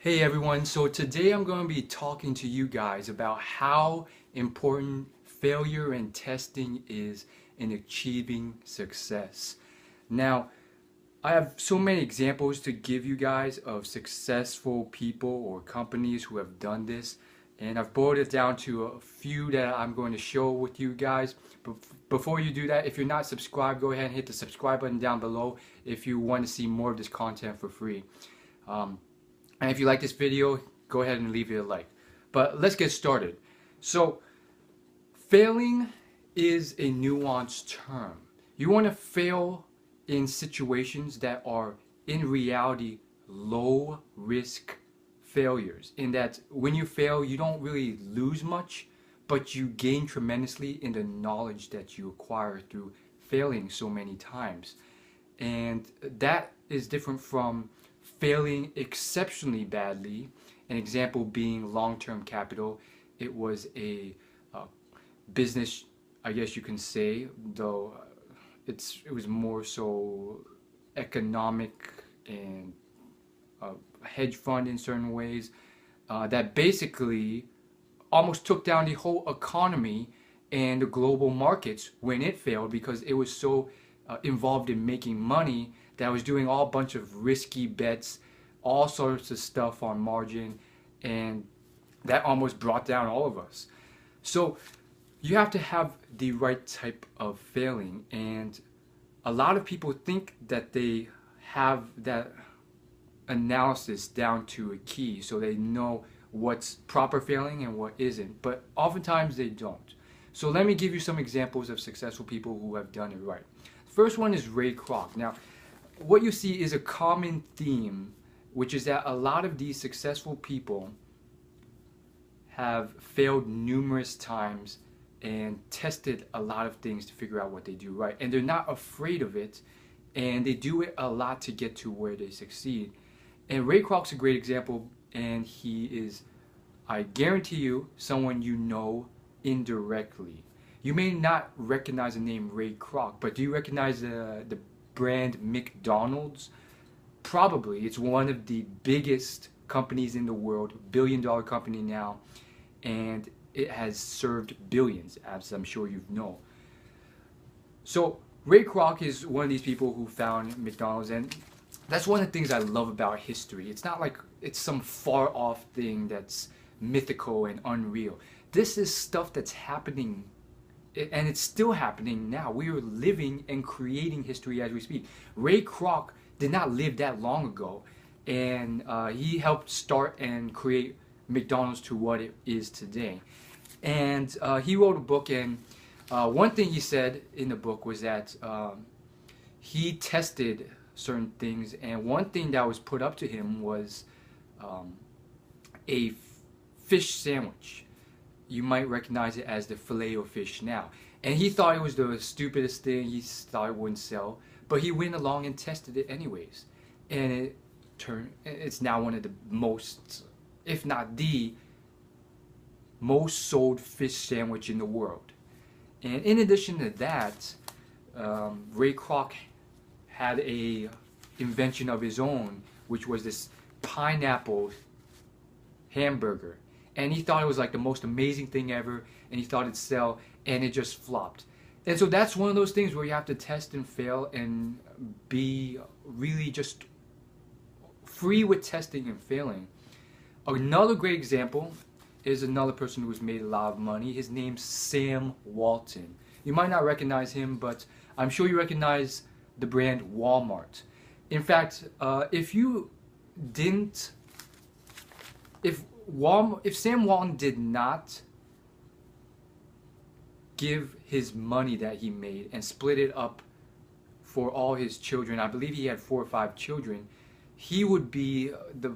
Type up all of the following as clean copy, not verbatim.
Hey everyone, so today I'm going to be talking to you guys about how important failure and testing is in achieving success. Now, I have so many examples to give you guys of successful people or companies who have done this, and I've boiled it down to a few that I'm going to show with you guys. But before you do that, if you're not subscribed, go ahead and hit the subscribe button down below if you want to see more of this content for free. And if you like this video, go ahead and leave it a like. But let's get started. So, failing is a nuanced term. You want to fail in situations that are in reality low risk failures. In that when you fail, you don't really lose much, but you gain tremendously in the knowledge that you acquire through failing so many times. And that is different from failing exceptionally badly. An example being long-term capital. It was a business, I guess you can say, though it was more so economic and a hedge fund in certain ways that basically almost took down the whole economy and the global markets when it failed because it was so involved in making money that I was doing all a bunch of risky bets, all sorts of stuff on margin, and that almost brought down all of us. So you have to have the right type of failing, and a lot of people think that they have that analysis down to a key, so they know what's proper failing and what isn't, but oftentimes they don't. So let me give you some examples of successful people who have done it right. First one is Ray Kroc. Now, what you see is a common theme, which is that a lot of these successful people have failed numerous times and tested a lot of things to figure out what they do right. And they're not afraid of it, and they do it a lot to get to where they succeed. And Ray Kroc's a great example, and he is, I guarantee you, someone you know indirectly. You may not recognize the name Ray Kroc, but do you recognize the brand McDonald's? Probably. It's one of the biggest companies in the world, billion-dollar company now, and it has served billions, as I'm sure you know. So Ray Kroc is one of these people who found McDonald's, and that's one of the things I love about history. It's not like it's some far-off thing that's mythical and unreal. This is stuff that's happening, and it's still happening now. We are living and creating history as we speak. Ray Kroc did not live that long ago, and he helped start and create McDonald's to what it is today. And he wrote a book, and one thing he said in the book was that he tested certain things, and one thing that was put up to him was a fish sandwich. You might recognize it as the Filet-O-Fish now. And he thought it was the stupidest thing. He thought it wouldn't sell. But he went along and tested it anyways. And it's now one of the most, if not the most sold fish sandwich in the world. And in addition to that, Ray Kroc had a invention of his own, which was this pineapple hamburger. And he thought it was like the most amazing thing ever, and he thought it'd sell, and it just flopped. And so that's one of those things where you have to test and fail and be really just free with testing and failing. Another great example is another person who's made a lot of money. His name's Sam Walton. You might not recognize him, but I'm sure you recognize the brand Walmart. In fact, if Sam Walton did not give his money that he made and split it up for all his children, I believe he had 4 or 5 children, he would be the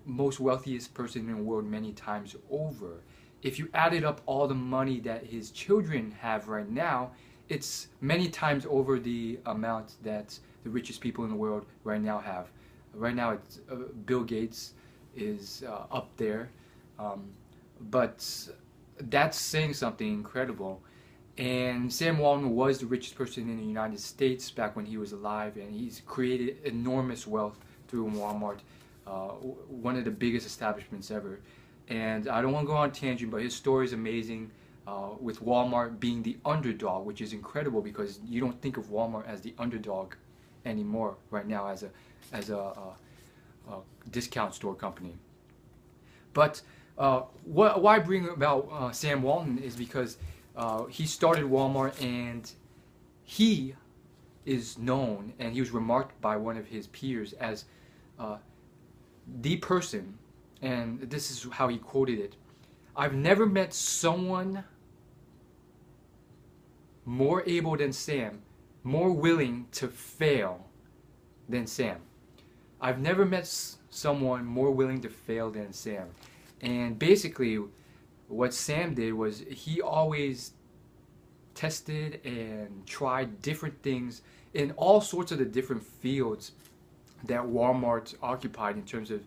most wealthiest person in the world many times over. If you added up all the money that his children have right now, it's many times over the amount that the richest people in the world right now have. Right now, it's Bill Gates is up there, but that's saying something incredible. And Sam Walton was the richest person in the United States back when he was alive, and he's created enormous wealth through Walmart. one of the biggest establishments ever. And I don't want to go on a tangent, but his story is amazing. With Walmart being the underdog, which is incredible because you don't think of Walmart as the underdog anymore right now as a discount store company. But why I bring about Sam Walton is because he started Walmart, and he is known, and he was remarked by one of his peers as the person, and this is how he quoted it: "I've never met someone more able than Sam, more willing to fail than Sam. I've never met someone more willing to fail than Sam." And basically what Sam did was he always tested and tried different things in all sorts of the different fields that Walmart occupied in terms of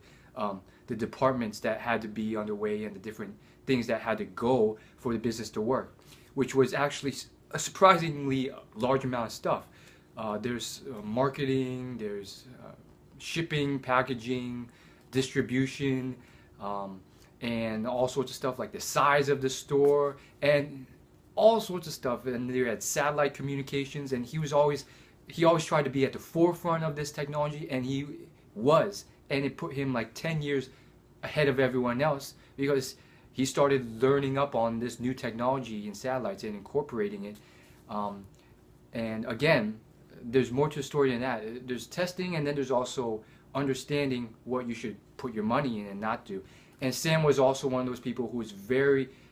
the departments that had to be underway and the different things that had to go for the business to work, which was actually a surprisingly large amount of stuff. There's marketing, there's shipping, packaging, distribution, and all sorts of stuff like the size of the store and all sorts of stuff. And they had satellite communications, and he always tried to be at the forefront of this technology, and he was, and it put him like 10 years ahead of everyone else because he started learning up on this new technology in satellites and incorporating it. And again, there's more to the story than that. There's testing, and then there's also understanding what you should put your money in and not do. And Sam was also one of those people who was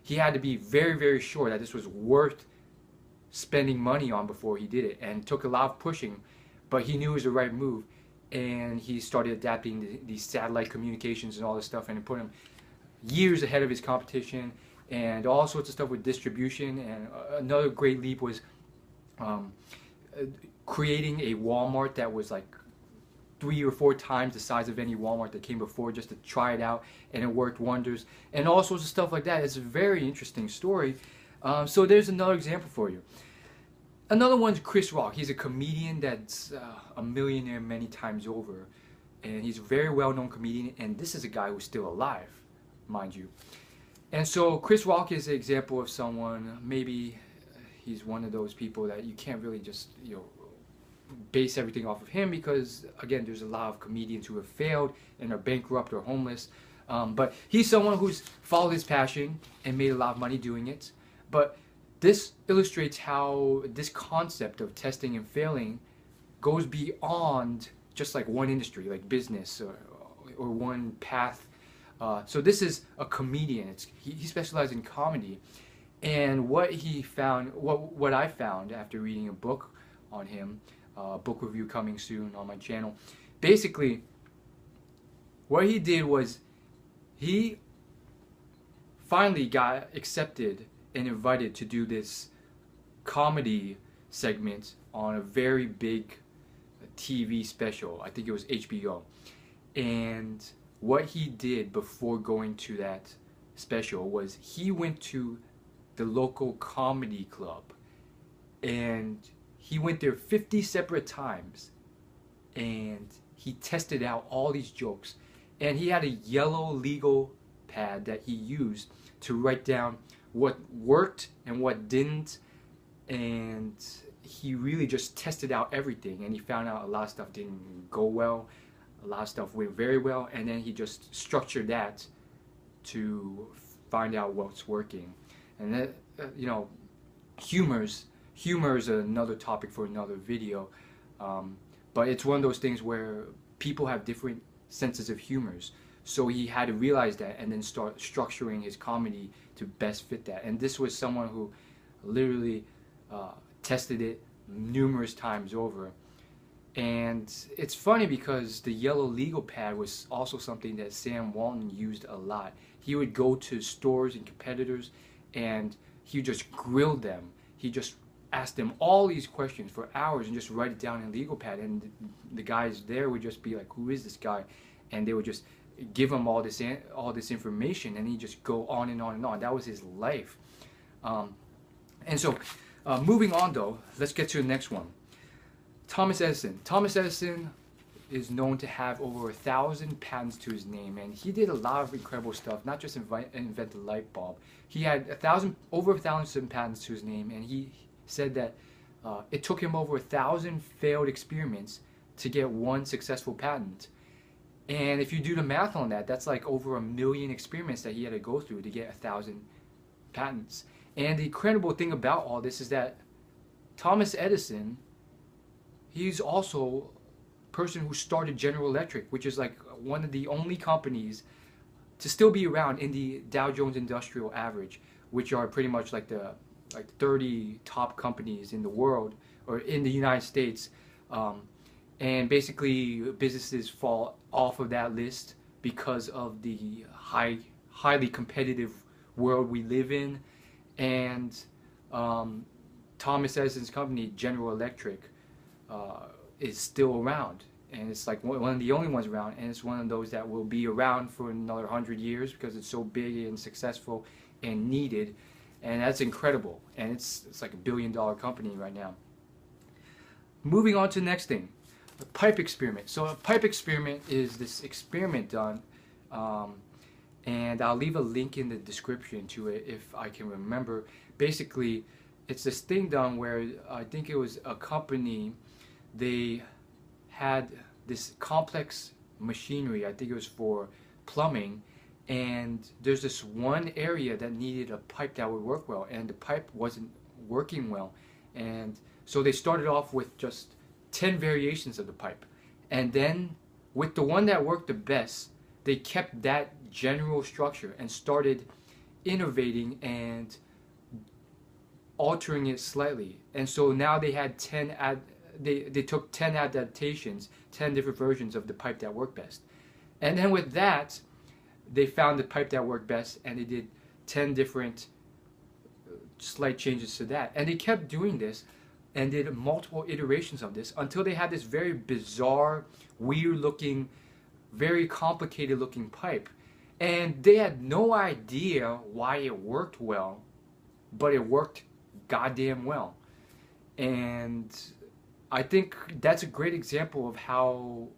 he had to be very, very sure that this was worth spending money on before he did it, and took a lot of pushing, but he knew it was the right move, and he started adapting these satellite communications and all this stuff, and it put him years ahead of his competition, and all sorts of stuff with distribution. And another great leap was creating a Walmart that was like 3 or 4 times the size of any Walmart that came before, just to try it out, and it worked wonders, and all sorts of stuff like that. It's a very interesting story. So there's another example for you. Another one's Chris Rock. He's a comedian that's a millionaire many times over, and he's a very well-known comedian, and this is a guy who's still alive, mind you. And so Chris Rock is an example of someone, maybe he's one of those people that you can't really just, base everything off of him, because again, there's a lot of comedians who have failed and are bankrupt or homeless. But he's someone who's followed his passion and made a lot of money doing it. But this illustrates how this concept of testing and failing goes beyond just like one industry, like business or one path. So this is a comedian. He specializes in comedy. And what he found, what I found after reading a book on him, book review coming soon on my channel, basically what he did was he finally got accepted and invited to do this comedy segment on a very big TV special. I think it was HBO. And what he did before going to that special was he went to the local comedy club, and he went there 50 separate times, and he tested out all these jokes, and he had a yellow legal pad that he used to write down what worked and what didn't, and he really just tested out everything, and he found out a lot of stuff didn't go well, a lot of stuff went very well, and then he just structured that to find out what's working. And that, humor is another topic for another video, but it's one of those things where people have different senses of humors. So he had to realize that and then start structuring his comedy to best fit that. And this was someone who literally tested it numerous times over. And it's funny because the yellow legal pad was also something that Sam Walton used a lot. He would go to stores and competitors, and he just grilled them. He just asked them all these questions for hours and just write it down in a legal pad. And the guys there would just be like, "Who is this guy?" And they would just give him all this information, and he'd just go on and on and on. That was his life. And so, moving on though, let's get to the next one. Thomas Edison. Thomas Edison, is known to have over 1,000 patents to his name, and he did a lot of incredible stuff. Not just invent the light bulb. He had over 1,000 patents to his name, and he said that it took him over 1,000 failed experiments to get one successful patent. And if you do the math on that, that's like over 1 million experiments that he had to go through to get 1,000 patents. And the incredible thing about all this is that Thomas Edison, he's also a person who started General Electric, which is like one of the only companies to still be around in the Dow Jones Industrial Average, which are pretty much like the 30 top companies in the world or in the United States. And basically businesses fall off of that list because of the highly competitive world we live in. And Thomas Edison's company, General Electric, is still around, and it's like one of the only ones around, and it's one of those that will be around for another 100 years because it's so big and successful and needed, and that's incredible. And it's like $1 billion company right now. Moving on to the next thing, the pipe experiment. So a pipe experiment is this experiment done, and I'll leave a link in the description to it if I can remember. Basically, it's this thing done where I think it was a company, they had this complex machinery, I think it was for plumbing, and there's this one area that needed a pipe that would work well, and the pipe wasn't working well. And so they started off with just 10 variations of the pipe, and then with the one that worked the best, they kept that general structure and started innovating and altering it slightly. And so now they had they took 10 adaptations, 10 different versions of the pipe that worked best. And then with that, they found the pipe that worked best, and they did 10 different slight changes to that. And they kept doing this and did multiple iterations of this until they had this very bizarre, weird looking, very complicated looking pipe. And they had no idea why it worked well, but it worked goddamn well. And I think that's a great example of how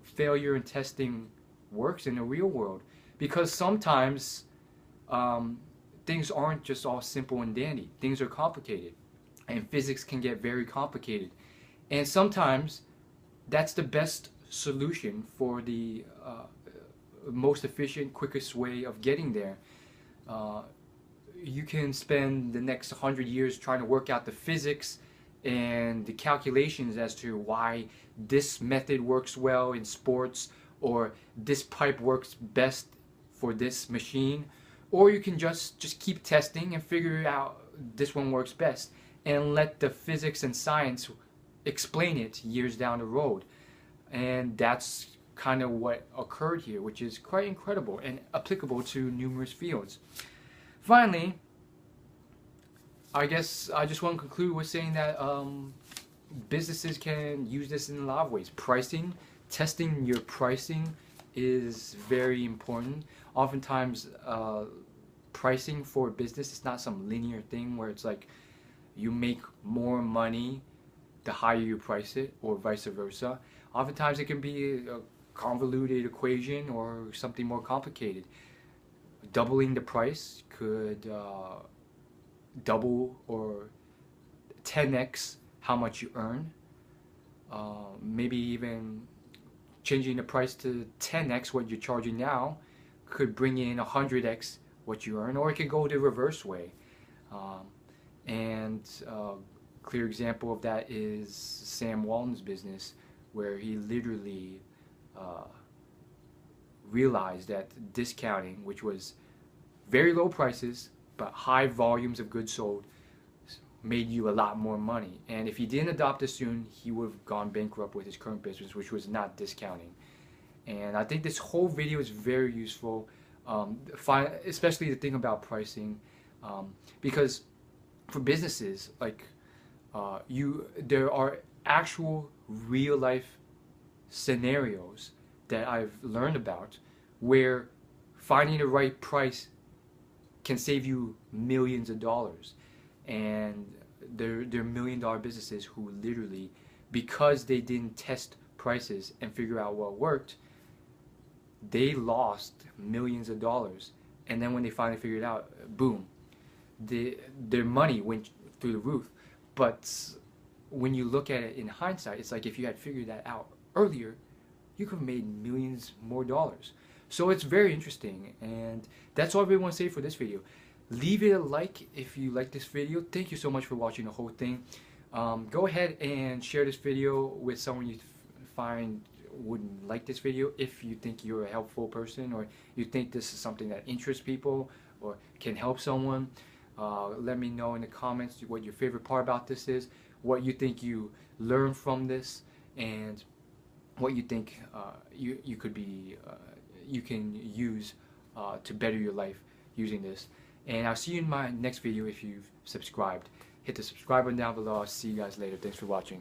failure in testing works in the real world, because sometimes things aren't just all simple and dandy. Things are complicated, and physics can get very complicated, and sometimes that's the best solution for the most efficient, quickest way of getting there. You can spend the next 100 years trying to work out the physics and the calculations as to why this method works well in sports, or this pipe works best for this machine, or you can just keep testing and figure out this one works best and let the physics and science explain it years down the road. And that's kind of what occurred here, which is quite incredible and applicable to numerous fields. Finally, I guess I just want to conclude with saying that businesses can use this in a lot of ways. Pricing, testing your pricing is very important. Oftentimes, pricing for a business is not some linear thing where it's like you make more money the higher you price it, or vice versa. Oftentimes, it can be a convoluted equation or something more complicated. Doubling the price could double or 10x how much you earn. Maybe even changing the price to 10x what you're charging now could bring in 100x what you earn, or it could go the reverse way. And a clear example of that is Sam Walton's business, where he literally realized that discounting, which was very low prices but high volumes of goods sold, made you a lot more money. And if he didn't adopt this soon, he would have gone bankrupt with his current business, which was not discounting. And I think this whole video is very useful, especially the thing about pricing, because for businesses, like there are actual real life scenarios that I've learned about where finding the right price can save you millions of dollars. And there are $1 million businesses who literally, because they didn't test prices and figure out what worked, they lost millions of dollars. And then when they finally figured it out, boom, their money went through the roof. But when you look at it in hindsight, it's like if you had figured that out earlier, you could have made millions more dollars. So it's very interesting, and that's all I really want to say for this video. Leave it a like if you like this video. Thank you so much for watching the whole thing. Go ahead and share this video with someone you find would like this video if you think you're a helpful person, or you think this is something that interests people or can help someone. Let me know in the comments what your favorite part about this is, what you think you learned from this, and what you think you can use to better your life using this. And I'll see you in my next video if you've subscribed. Hit the subscribe button down below. I'll see you guys later. Thanks for watching.